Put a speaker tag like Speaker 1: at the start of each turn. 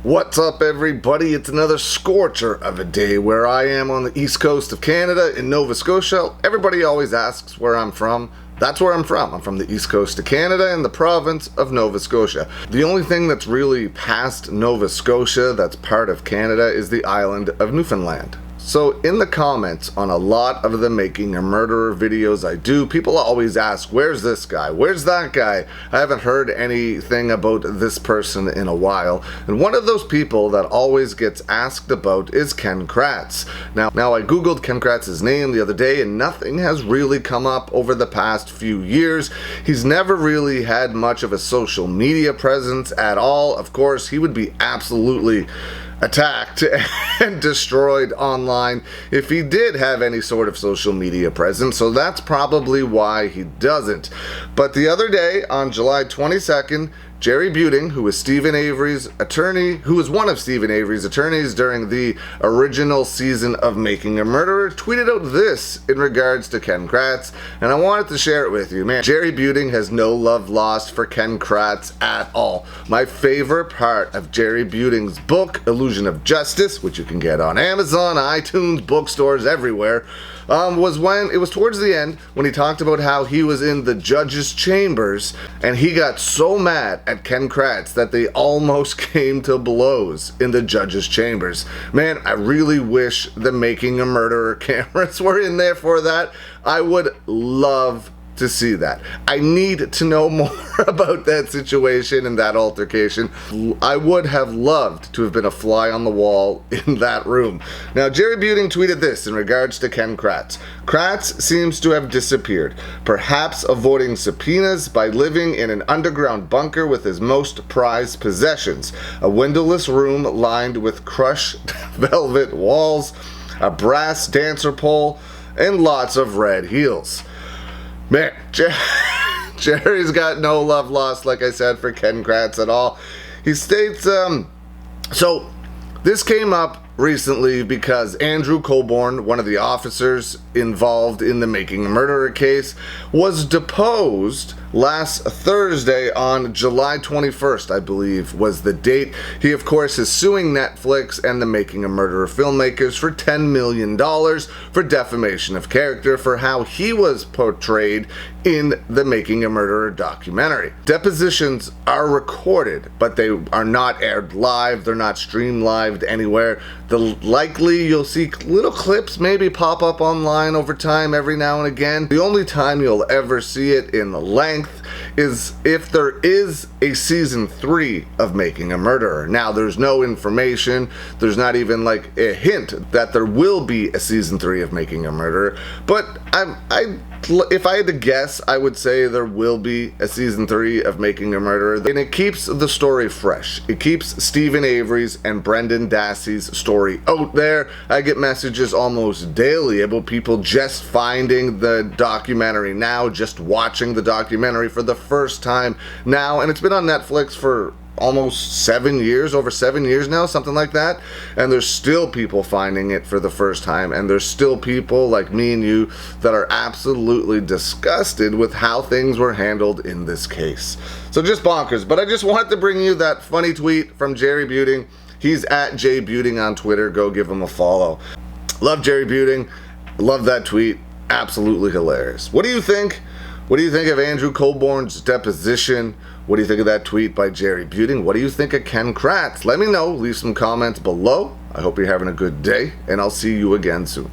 Speaker 1: What's up, everybody? It's another scorcher of a day where I am on the east coast of Canada in Nova Scotia. Everybody always asks where I'm from. That's where I'm from. I'm from the east coast of Canada in the province of Nova Scotia. The only thing that's really past Nova Scotia that's part of Canada is the island of Newfoundland. So in the comments on a lot of the Making a Murderer videos I do, people always ask, where's this guy? Where's that guy? I haven't heard anything about this person in a while. And one of those people that always gets asked about is Ken Kratz. Now I googled Ken Kratz's name the other day and nothing has really come up over the past few years. He's never really had much of a social media presence at all. Of course, he would be absolutely attacked and destroyed online if he did have any sort of social media presence, so that's probably why he doesn't. But the other day, on July 22nd, Jerry Buting, who was Stephen Avery's attorney, who was one of Stephen Avery's attorneys during the original season of Making a Murderer, tweeted out this in regards to Ken Kratz, and I wanted to share it with you. Man, Jerry Buting has no love lost for Ken Kratz at all. My favorite part of Jerry Buting's book, Illusion of Justice, which you can get on Amazon, iTunes, bookstores, everywhere, was when it was towards the end when he talked about how he was in the judge's chambers and he got so mad at Ken Kratz that they almost came to blows in the judge's chambers. Man, I really wish the Making a Murderer cameras were in there for that. I would love to see that. I need to know more about that situation and that altercation. I would have loved to have been a fly on the wall in that room. Now, Jerry Buting tweeted this in regards to Ken Kratz. Kratz seems to have disappeared, perhaps avoiding subpoenas by living in an underground bunker with his most prized possessions, a windowless room lined with crushed velvet walls, a brass dancer pole, and lots of red heels. Man, Jerry's got no love lost, like I said, for Ken Kratz at all. He states, so this came up recently because Andrew Colborne, one of the officers involved in the Making a Murderer case, was deposed last Thursday on July 21st, I believe was the date. He, of course, is suing Netflix and the Making a Murderer filmmakers for $10 million for defamation of character for how he was portrayed in the Making a Murderer documentary. Depositions are recorded, but they are not aired live. They're not streamed live anywhere. Likely you'll see little clips maybe pop up online over time every now and again. The only time you'll ever see it in length is if there is a season 3 of Making a Murderer. Now, there's no information, there's not even like a hint that there will be a season 3 of Making a Murderer, but if I had to guess, I would say there will be a season 3 of Making a Murderer, and it keeps the story fresh. It keeps Stephen Avery's and Brendan Dassey's story out there. I get messages almost daily about people just finding the documentary now, just watching the documentary for the first time now, and it's been on Netflix for almost 7 years, over 7 years now, something like that, and there's still people finding it for the first time, and there's still people like me and you that are absolutely disgusted with how things were handled in this case. So just bonkers. But I just wanted to bring you that funny tweet from Jerry Buting. He's at JButing on Twitter. Go give him a follow. Love Jerry Buting. Love that tweet. Absolutely hilarious. What do you think? What do you think of Andrew Colborne's deposition? What do you think of that tweet by Jerry Buting? What do you think of Ken Kratz? Let me know. Leave some comments below. I hope you're having a good day, and I'll see you again soon.